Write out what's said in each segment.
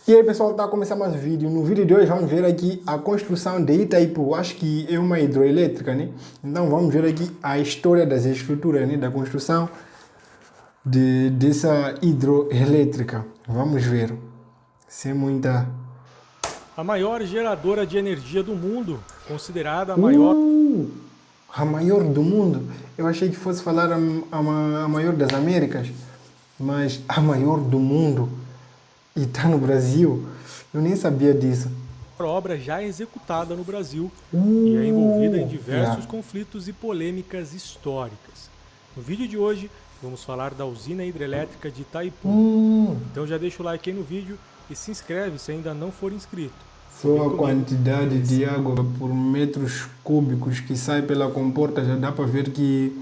E aí pessoal, tá a começar mais um vídeo. No vídeo de hoje vamos ver aqui a construção de Itaipu. Acho que é uma hidroelétrica, né? Então vamos ver aqui a história das estruturas, né? Da construção dessa hidroelétrica. Vamos ver. Sem muita... A maior geradora de energia do mundo, considerada a maior... A maior do mundo? Eu achei que fosse falar a maior das Américas. Mas a maior do mundo... E tá no Brasil? Eu nem sabia disso. obra já executada no Brasil e é envolvida em diversos Yeah. conflitos e polêmicas históricas. No vídeo de hoje, vamos falar da usina hidrelétrica de Itaipu. Então já deixa o like aí no vídeo e se inscreve se ainda não for inscrito. Só a quantidade de água por metros cúbicos que sai pela comporta já dá para ver que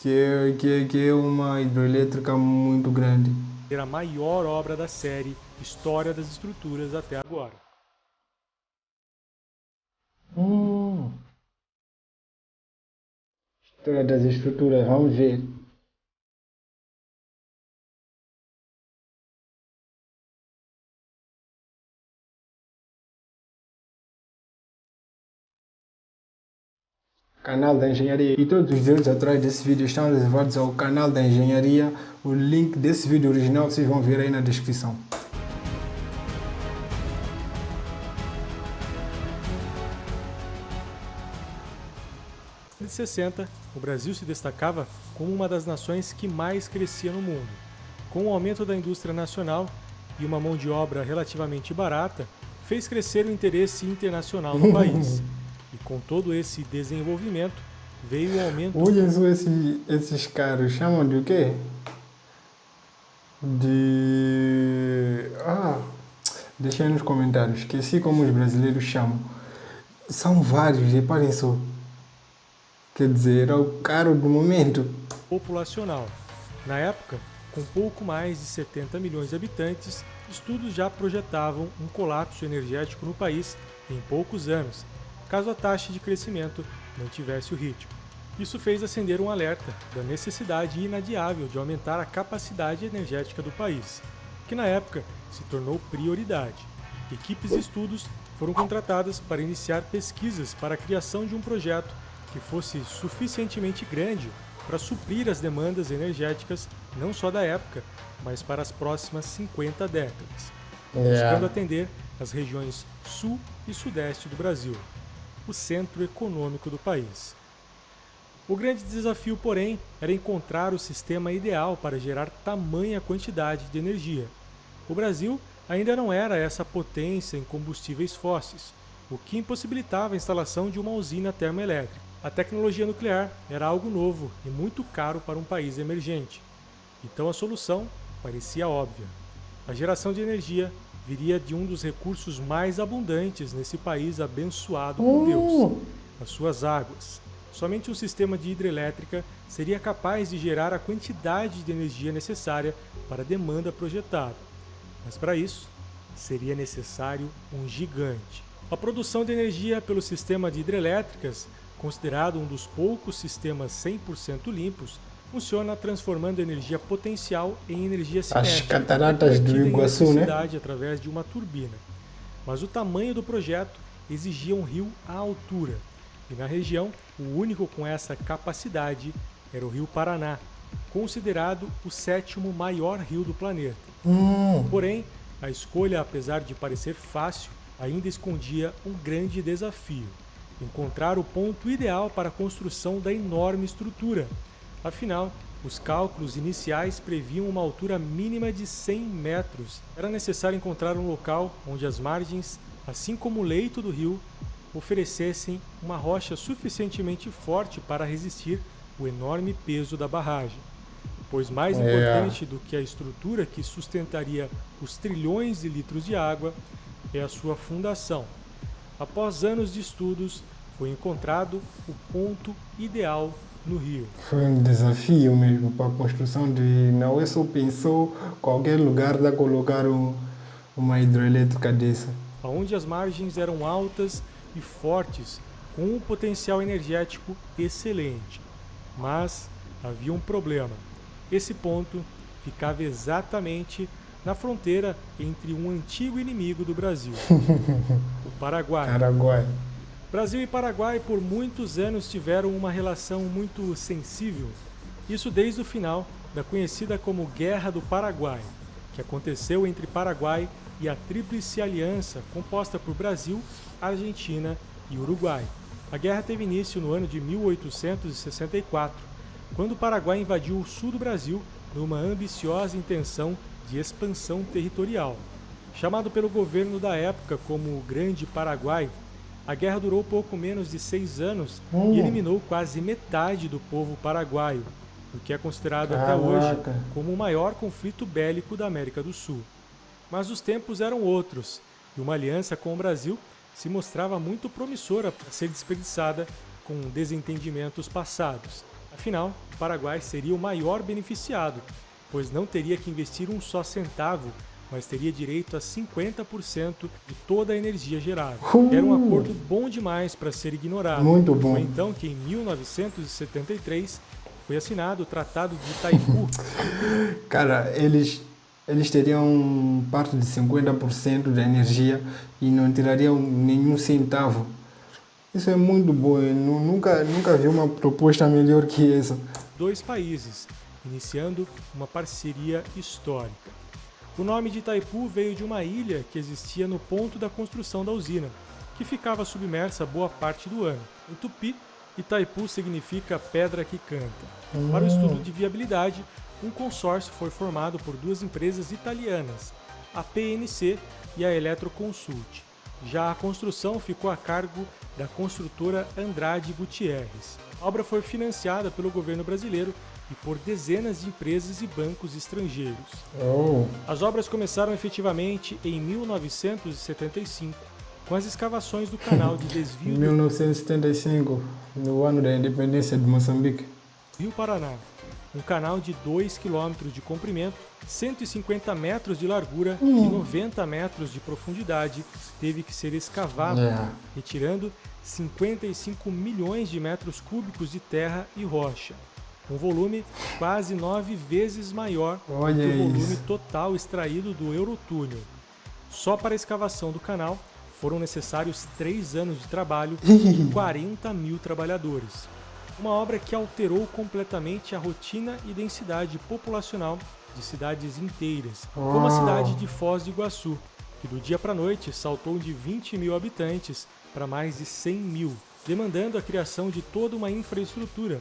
é uma hidroelétrica muito grande. Ser a maior obra da série História das Estruturas até agora. História das estruturas, vamos ver. Canal da Engenharia. E todos os vídeos atrás desse vídeo estão reservados ao canal da Engenharia. O link desse vídeo original vocês vão ver aí na descrição. Em 60, o Brasil se destacava como uma das nações que mais crescia no mundo. Com o aumento da indústria nacional e uma mão de obra relativamente barata, fez crescer o interesse internacional no país. E com todo esse desenvolvimento, veio o aumento... Olha só esses caras, chamam de o quê? Deixa aí nos comentários, esqueci como os brasileiros chamam. São vários, reparem só. Quer dizer, é o caro do momento. populacional. Na época, com pouco mais de 70 milhões de habitantes, estudos já projetavam um colapso energético no país em poucos anos, caso a taxa de crescimento mantivesse o ritmo. Isso fez acender um alerta da necessidade inadiável de aumentar a capacidade energética do país, que na época se tornou prioridade. Equipes de estudos foram contratadas para iniciar pesquisas para a criação de um projeto que fosse suficientemente grande para suprir as demandas energéticas não só da época, mas para as próximas 50 décadas, buscando atender as regiões sul e sudeste do Brasil, o centro econômico do país. O grande desafio, porém, era encontrar o sistema ideal para gerar tamanha quantidade de energia. O Brasil ainda não era essa potência em combustíveis fósseis, o que impossibilitava a instalação de uma usina termoelétrica. A tecnologia nuclear era algo novo e muito caro para um país emergente. Então a solução parecia óbvia. A geração de energia viria de um dos recursos mais abundantes nesse país abençoado por Deus, as suas águas. Somente um sistema de hidrelétrica seria capaz de gerar a quantidade de energia necessária para a demanda projetada. Mas para isso, seria necessário um gigante. A produção de energia pelo sistema de hidrelétricas, considerado um dos poucos sistemas 100% limpos, funciona transformando energia potencial em energia cinética. As cataratas do Iguaçu, né? Através de uma turbina. Mas o tamanho do projeto exigia um rio à altura. E na região, o único com essa capacidade era o Rio Paraná, considerado o 7º maior rio do planeta. Porém, a escolha, apesar de parecer fácil, ainda escondia um grande desafio: encontrar o ponto ideal para a construção da enorme estrutura. Afinal, os cálculos iniciais previam uma altura mínima de 100 metros. Era necessário encontrar um local onde as margens, assim como o leito do rio, oferecessem uma rocha suficientemente forte para resistir o enorme peso da barragem. Pois mais importante do que a estrutura que sustentaria os trilhões de litros de água é a sua fundação. Após anos de estudos, foi encontrado o ponto ideal no rio. Foi um desafio mesmo para a construção de... Não é só pensou qualquer lugar dá colocar uma hidroelétrica dessa. Onde as margens eram altas e fortes, com um potencial energético excelente. Mas havia um problema. Esse ponto ficava exatamente na fronteira entre um antigo inimigo do Brasil, o Paraguai. Paraguai. Brasil e Paraguai por muitos anos tiveram uma relação muito sensível, isso desde o final da conhecida como Guerra do Paraguai, que aconteceu entre Paraguai e a Tríplice Aliança, composta por Brasil, Argentina e Uruguai. A guerra teve início no ano de 1864, quando o Paraguai invadiu o sul do Brasil numa ambiciosa intenção de expansão territorial. Chamado pelo governo da época como o Grande Paraguai, a guerra durou pouco menos de 6 anos e eliminou quase metade do povo paraguaio, o que é considerado até hoje como o maior conflito bélico da América do Sul. Mas os tempos eram outros, e uma aliança com o Brasil se mostrava muito promissora para ser desperdiçada com desentendimentos passados. Afinal, o Paraguai seria o maior beneficiado, pois não teria que investir um só centavo, mas teria direito a 50% de toda a energia gerada. Era um acordo bom demais para ser ignorado. Muito bom. Foi então que, em 1973, foi assinado o Tratado de Itaipu. Cara, eles teriam parte de 50% da energia e não tirariam nenhum centavo. Isso é muito bom. Eu nunca vi uma proposta melhor que essa. 2 países, iniciando uma parceria histórica. O nome de Itaipu veio de uma ilha que existia no ponto da construção da usina, que ficava submersa boa parte do ano. Em Tupi, Itaipu significa pedra que canta. Para o estudo de viabilidade, um consórcio foi formado por 2 empresas italianas, a PNC e a Eletroconsult. Já a construção ficou a cargo da construtora Andrade Gutierrez. A obra foi financiada pelo governo brasileiro e por dezenas de empresas e bancos estrangeiros. As obras começaram efetivamente em 1975, com as escavações do canal de desvio 1975, no ano da independência de Moçambique. do Rio Paraná. Um canal de 2 km de comprimento, 150 metros de largura e 90 metros de profundidade teve que ser escavado, retirando 55 milhões de metros cúbicos de terra e rocha. Um volume quase 9 vezes maior do que o volume total extraído do Eurotúnel. Só para a escavação do canal foram necessários 3 anos de trabalho e 40 mil trabalhadores. Uma obra que alterou completamente a rotina e densidade populacional de cidades inteiras, como a cidade de Foz do Iguaçu, que do dia para a noite saltou de 20 mil habitantes para mais de 100 mil, demandando a criação de toda uma infraestrutura,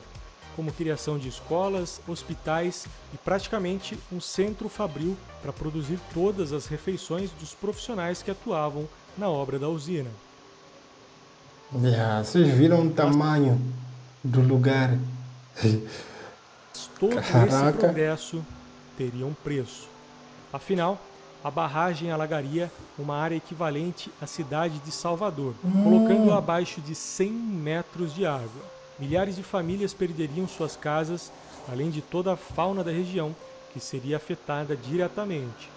como criação de escolas, hospitais e praticamente um centro fabril para produzir todas as refeições dos profissionais que atuavam na obra da usina. Vocês viram o tamanho do lugar? Todo esse progresso teria um preço. Afinal, a barragem alagaria uma área equivalente à cidade de Salvador, colocando-a abaixo de 100 metros de água. Milhares de famílias perderiam suas casas, além de toda a fauna da região, que seria afetada diretamente.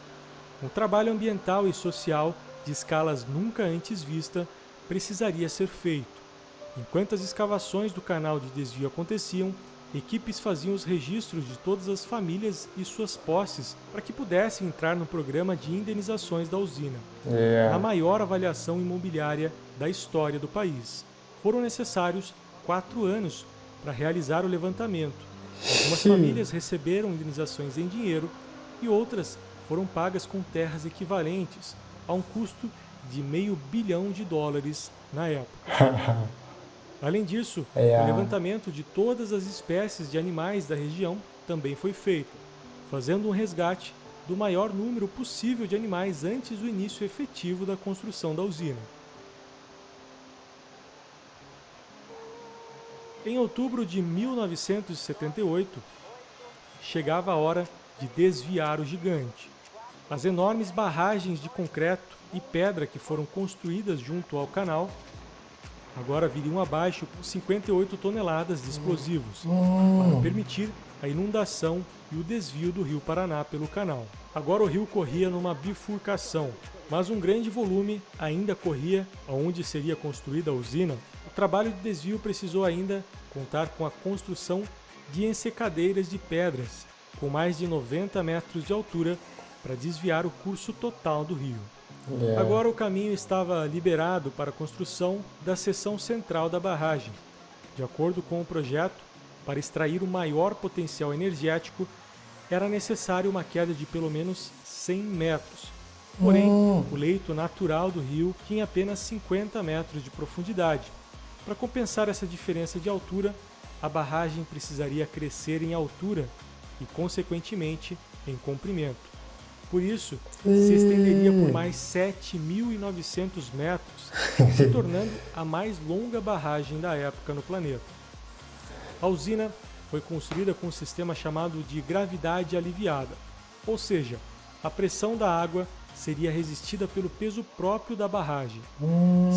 Um trabalho ambiental e social de escalas nunca antes vista precisaria ser feito. Enquanto as escavações do canal de desvio aconteciam, equipes faziam os registros de todas as famílias e suas posses para que pudessem entrar no programa de indenizações da usina, a maior avaliação imobiliária da história do país. Foram necessários 4 anos para realizar o levantamento. Algumas famílias receberam indenizações em dinheiro e outras foram pagas com terras equivalentes a um custo de $500 milhão na época. Além disso, o levantamento de todas as espécies de animais da região também foi feito, fazendo um resgate do maior número possível de animais antes do início efetivo da construção da usina. Em outubro de 1978, chegava a hora de desviar o gigante. As enormes barragens de concreto e pedra que foram construídas junto ao canal agora viriam abaixo com 58 toneladas de explosivos, para permitir a inundação e o desvio do rio Paraná pelo canal. Agora o rio corria numa bifurcação, mas um grande volume ainda corria aonde seria construída a usina. O trabalho de desvio precisou ainda contar com a construção de ensecadeiras de pedras, com mais de 90 metros de altura, para desviar o curso total do rio. Yeah. Agora o caminho estava liberado para a construção da seção central da barragem. De acordo com o projeto, para extrair o maior potencial energético, era necessário uma queda de pelo menos 100 metros. Porém, o leito natural do rio tinha apenas 50 metros de profundidade. Para compensar essa diferença de altura, a barragem precisaria crescer em altura e, consequentemente, em comprimento. Por isso, se estenderia por mais 7.900 metros, se tornando a mais longa barragem da época no planeta. A usina foi construída com um sistema chamado de gravidade aliviada, ou seja, a pressão da água seria resistida pelo peso próprio da barragem.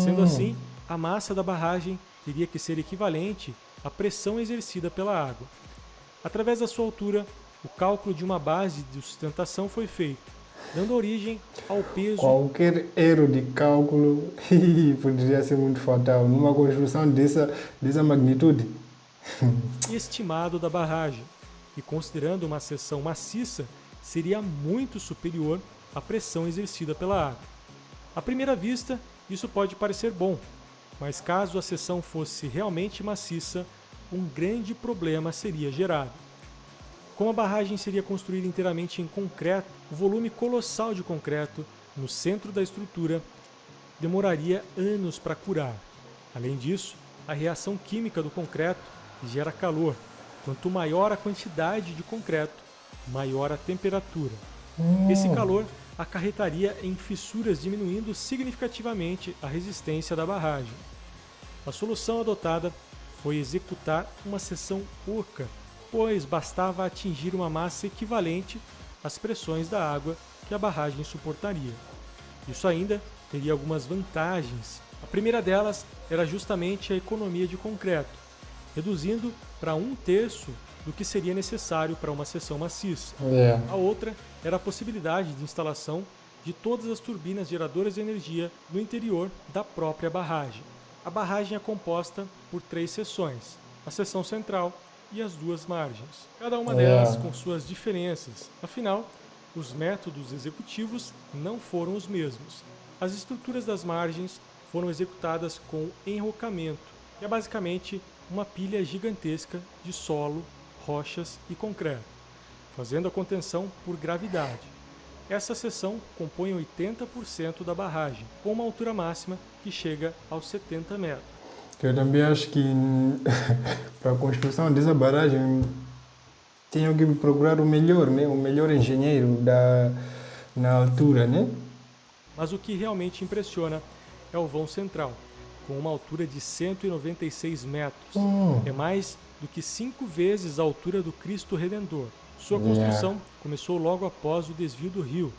Sendo assim, a massa da barragem teria que ser equivalente à pressão exercida pela água. Através da sua altura, o cálculo de uma base de sustentação foi feito, dando origem ao peso. Qualquer erro de cálculo poderia ser muito fatal numa construção dessa magnitude. Estimado da barragem, e considerando uma seção maciça, seria muito superior à pressão exercida pela água. À primeira vista, isso pode parecer bom, mas caso a seção fosse realmente maciça, um grande problema seria gerado. Como a barragem seria construída inteiramente em concreto, o volume colossal de concreto no centro da estrutura demoraria anos para curar. Além disso, a reação química do concreto gera calor. Quanto maior a quantidade de concreto, maior a temperatura. Esse calor acarretaria em fissuras, diminuindo significativamente a resistência da barragem. A solução adotada foi executar uma seção oca, pois bastava atingir uma massa equivalente às pressões da água que a barragem suportaria. Isso ainda teria algumas vantagens. A primeira delas era justamente a economia de concreto, reduzindo para 1/3 do que seria necessário para uma seção maciça. A outra era a possibilidade de instalação de todas as turbinas geradoras de energia no interior da própria barragem. A barragem é composta por 3 seções, a seção central e as 2 margens, cada uma delas com suas diferenças. Afinal, os métodos executivos não foram os mesmos. As estruturas das margens foram executadas com enrocamento, que é basicamente uma pilha gigantesca de solo, rochas e concreto, fazendo a contenção por gravidade. Essa seção compõe 80% da barragem, com uma altura máxima que chega aos 70 metros. Eu também acho que para a construção dessa barragem tenho que procurar o melhor, né? O melhor engenheiro na altura, né? Mas o que realmente impressiona é o vão central, com uma altura de 196 metros. É mais do que 5 vezes a altura do Cristo Redentor. Sua construção começou logo após o desvio do rio.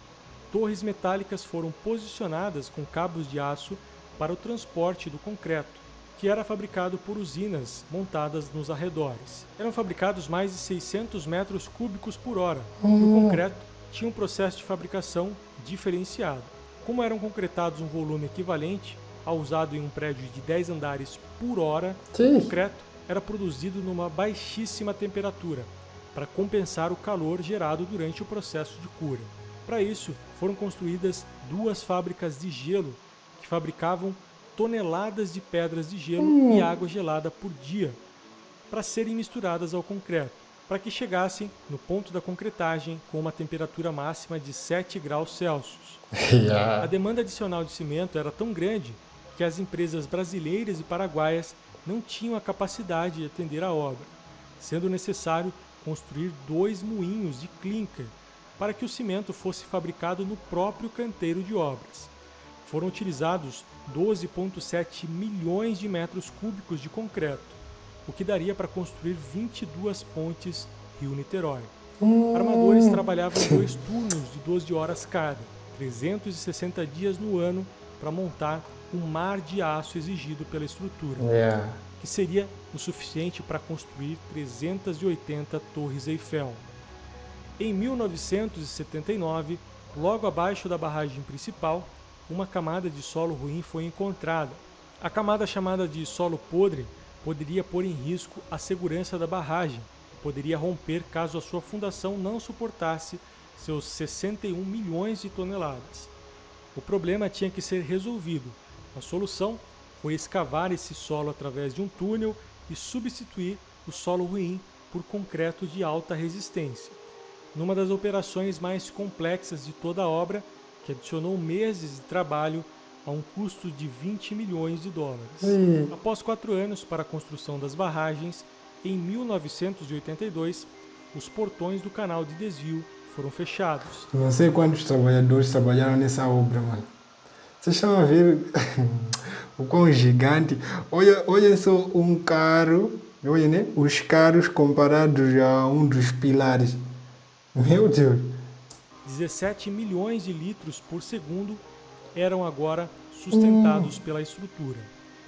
Torres metálicas foram posicionadas com cabos de aço para o transporte do concreto, que era fabricado por usinas montadas nos arredores. Eram fabricados mais de 600 metros cúbicos por hora. E o concreto tinha um processo de fabricação diferenciado. Como eram concretados um volume equivalente ao usado em um prédio de 10 andares por hora, o concreto era produzido numa baixíssima temperatura, para compensar o calor gerado durante o processo de cura. Para isso, foram construídas 2 fábricas de gelo que fabricavam toneladas de pedras de gelo e água gelada por dia, para serem misturadas ao concreto, para que chegassem no ponto da concretagem com uma temperatura máxima de 7 graus Celsius. A demanda adicional de cimento era tão grande que as empresas brasileiras e paraguaias não tinham a capacidade de atender a obra, sendo necessário construir 2 moinhos de clinker para que o cimento fosse fabricado no próprio canteiro de obras. Foram utilizados 12,7 milhões de metros cúbicos de concreto, o que daria para construir 22 pontes Rio-Niterói. Armadores trabalhavam em 2 turnos de 12 horas cada, 360 dias no ano, para montar o mar de aço exigido pela estrutura, que seria o suficiente para construir 380 torres Eiffel. Em 1979, logo abaixo da barragem principal, uma camada de solo ruim foi encontrada. A camada chamada de solo podre poderia pôr em risco a segurança da barragem, poderia romper caso a sua fundação não suportasse seus 61 milhões de toneladas. O problema tinha que ser resolvido. A solução foi escavar esse solo através de um túnel e substituir o solo ruim por concreto de alta resistência. Numa das operações mais complexas de toda a obra, que adicionou meses de trabalho a um custo de 20 milhões de dólares. Após 4 anos para a construção das barragens, em 1982, os portões do canal de desvio foram fechados. Não sei quantos trabalhadores trabalharam nessa obra, mano. Vocês estão a ver o quão gigante. Olha só um carro, olha, né? Os carros comparados a um dos pilares. Meu Deus. 17 milhões de litros por segundo eram agora sustentados pela estrutura.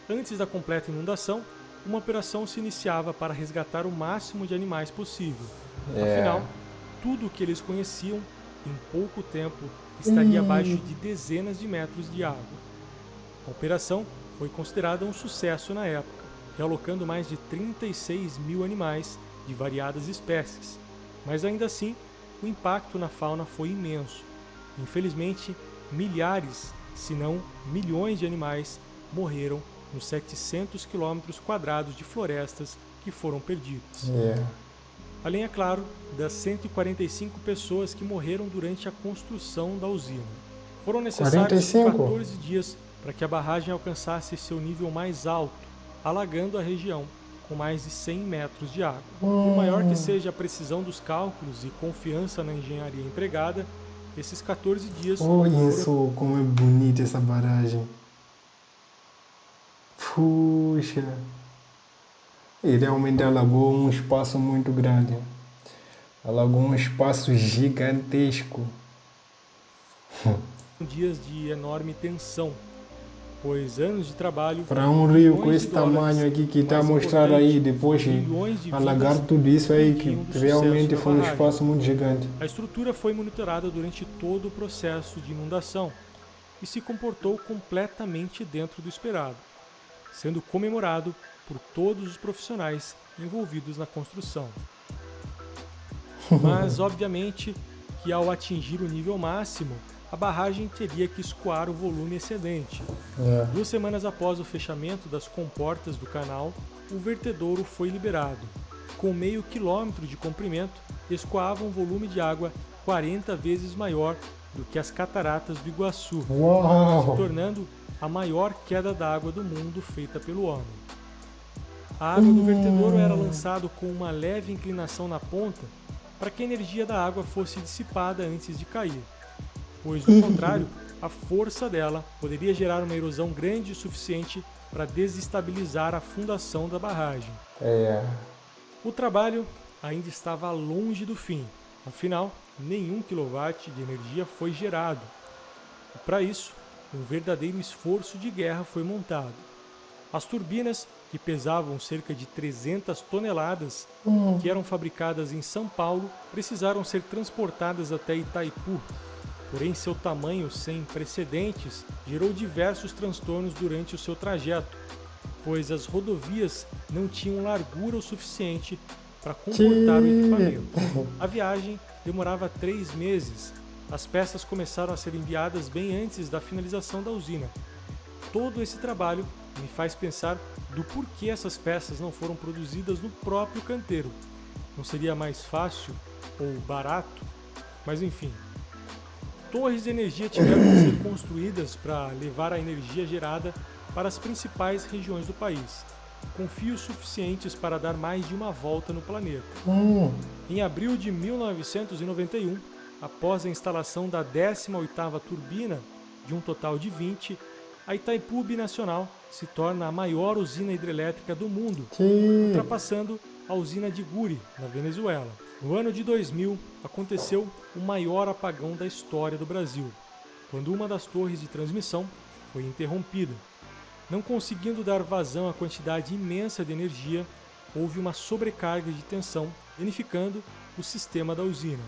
Antes da completa inundação, uma operação se iniciava para resgatar o máximo de animais possível. Afinal, tudo o que eles conheciam, em pouco tempo, estaria abaixo de dezenas de metros de água. A operação foi considerada um sucesso na época, realocando mais de 36 mil animais de variadas espécies. Mas ainda assim, o impacto na fauna foi imenso. Infelizmente, milhares, se não milhões de animais morreram nos 700 quilômetros quadrados de florestas que foram perdidos. Além, é claro, das 145 pessoas que morreram durante a construção da usina. Foram necessários 14 dias para que a barragem alcançasse seu nível mais alto, alagando a região com mais de 100 metros de água. Por maior que seja a precisão dos cálculos e confiança na engenharia empregada, esses 14 dias... Olha só como é bonita essa barragem. Puxa. E realmente alagou um espaço muito grande. Alagou um espaço gigantesco. Dias de enorme tensão, pois anos de trabalho... Para um rio com esse tamanho aqui que está a mostrar aí, depois de alagar tudo isso aí, que realmente foi um espaço muito gigante. A estrutura foi monitorada durante todo o processo de inundação e se comportou completamente dentro do esperado, sendo comemorado por todos os profissionais envolvidos na construção. Mas, obviamente, que ao atingir o nível máximo, a barragem teria que escoar o volume excedente. 2 semanas após o fechamento das comportas do canal, o vertedouro foi liberado. Com meio quilômetro de comprimento, escoava um volume de água 40 vezes maior do que as cataratas do Iguaçu, se tornando a maior queda d'água do mundo feita pelo homem. A água do vertedouro era lançada com uma leve inclinação na ponta para que a energia da água fosse dissipada antes de cair, pois, do contrário, a força dela poderia gerar uma erosão grande o suficiente para desestabilizar a fundação da barragem. O trabalho ainda estava longe do fim, afinal, nenhum quilowatt de energia foi gerado. E, para isso, um verdadeiro esforço de guerra foi montado. As turbinas, que pesavam cerca de 300 toneladas, que eram fabricadas em São Paulo, precisaram ser transportadas até Itaipu. Porém, seu tamanho sem precedentes gerou diversos transtornos durante o seu trajeto, pois as rodovias não tinham largura o suficiente para comportar o equipamento. A viagem demorava 3 meses. As peças começaram a ser enviadas bem antes da finalização da usina. Todo esse trabalho me faz pensar do porquê essas peças não foram produzidas no próprio canteiro. Não seria mais fácil ou barato? Mas enfim. Torres de energia tiveram que ser construídas para levar a energia gerada para as principais regiões do país, com fios suficientes para dar mais de uma volta no planeta. Em abril de 1991, após a instalação da 18ª turbina, de um total de 20, a Itaipu Binacional se torna a maior usina hidrelétrica do mundo, ultrapassando a usina de Guri, na Venezuela. No ano de 2000, aconteceu o maior apagão da história do Brasil, quando uma das torres de transmissão foi interrompida. Não conseguindo dar vazão à quantidade imensa de energia, houve uma sobrecarga de tensão, danificando o sistema da usina.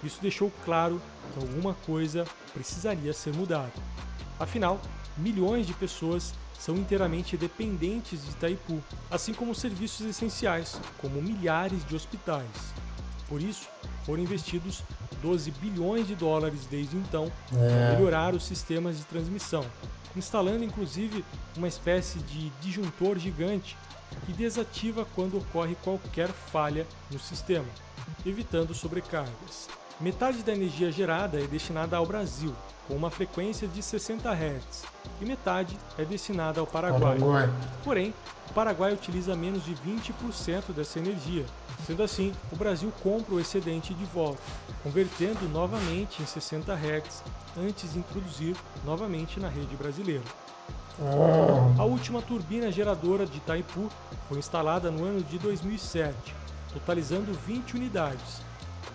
Isso deixou claro que alguma coisa precisaria ser mudada. Afinal, milhões de pessoas são inteiramente dependentes de Itaipu, assim como serviços essenciais, como milhares de hospitais. Por isso, foram investidos 12 bilhões de dólares desde então para melhorar os sistemas de transmissão, instalando inclusive uma espécie de disjuntor gigante que desativa quando ocorre qualquer falha no sistema, evitando sobrecargas. Metade da energia gerada é destinada ao Brasil, com uma frequência de 60 Hz, e metade é destinada ao Paraguai. Porém, o Paraguai utiliza menos de 20% dessa energia. Sendo assim, o Brasil compra o excedente de volta, convertendo novamente em 60 Hz antes de introduzir novamente na rede brasileira. A última turbina geradora de Itaipu foi instalada no ano de 2007, totalizando 20 unidades,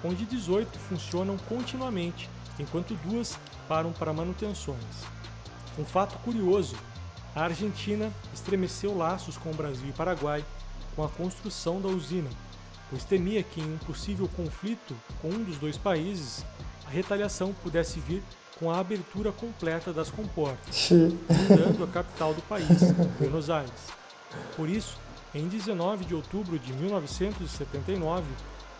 onde 18 funcionam continuamente, enquanto 2 param para manutenções. Um fato curioso, a Argentina estremeceu laços com o Brasil e Paraguai com a construção da usina, pois temia que em um possível conflito com um dos dois países, a retaliação pudesse vir com a abertura completa das comportas, inundando a capital do país, Buenos Aires. Por isso, em 19 de outubro de 1979,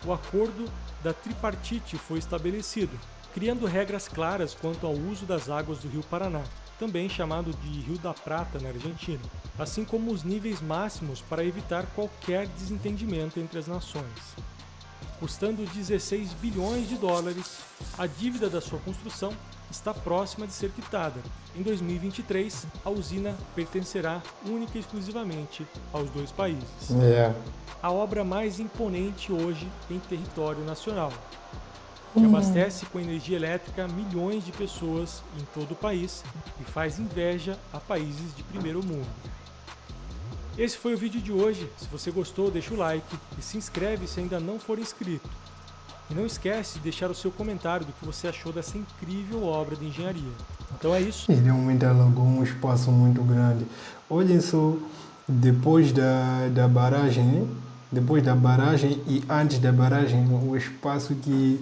o Acordo da Tripartite foi estabelecido, criando regras claras quanto ao uso das águas do Rio Paraná, também chamado de Rio da Prata na Argentina, assim como os níveis máximos para evitar qualquer desentendimento entre as nações. Custando 16 bilhões de dólares, a dívida da sua construção está próxima de ser quitada. Em 2023, a usina pertencerá única e exclusivamente aos dois países. A obra mais imponente hoje em território nacional, que abastece com energia elétrica milhões de pessoas em todo o país e faz inveja a países de primeiro mundo. Esse foi o vídeo de hoje. Se você gostou, deixa o like e se inscreve se ainda não for inscrito. E não esquece de deixar o seu comentário do que você achou dessa incrível obra de engenharia. Então é isso. E realmente alugou um espaço muito grande. Olhem só, depois da barragem, né? Depois da barragem e antes da barragem, o espaço que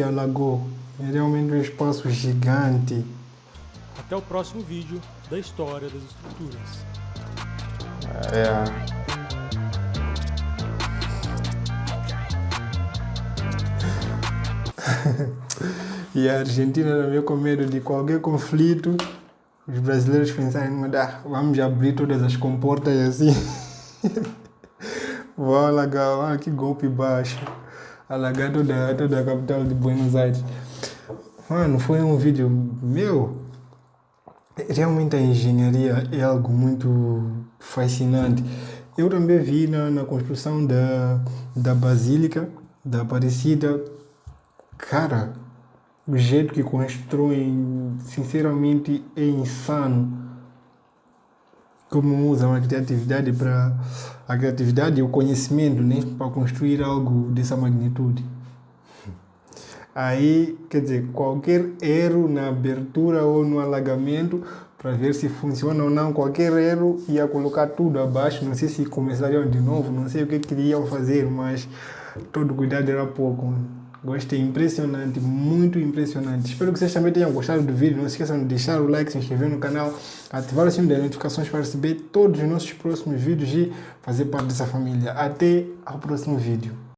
alagou é realmente um espaço gigante. Até o próximo vídeo da história das estruturas. E a Argentina também com medo de qualquer conflito, os brasileiros pensarem, vamos abrir todas as comportas assim. Vou alagar, que golpe baixo. Alagar toda a capital de Buenos Aires. Mano, foi um vídeo meu. Realmente a engenharia é algo muito fascinante. Eu também vi na construção da Basílica, da Aparecida. Cara, o jeito que constroem, sinceramente, é insano. Como usam a criatividade e o conhecimento, né, para construir algo dessa magnitude. Aí, quer dizer, qualquer erro na abertura ou no alagamento, para ver se funciona ou não, qualquer erro ia colocar tudo abaixo. Não sei se começariam de novo, não sei o que queriam fazer, mas todo cuidado era pouco. Gostei, impressionante, muito impressionante. Espero que vocês também tenham gostado do vídeo. Não se esqueçam de deixar o like, se inscrever no canal, ativar o sininho das notificações para receber todos os nossos próximos vídeos e fazer parte dessa família. Até ao próximo vídeo.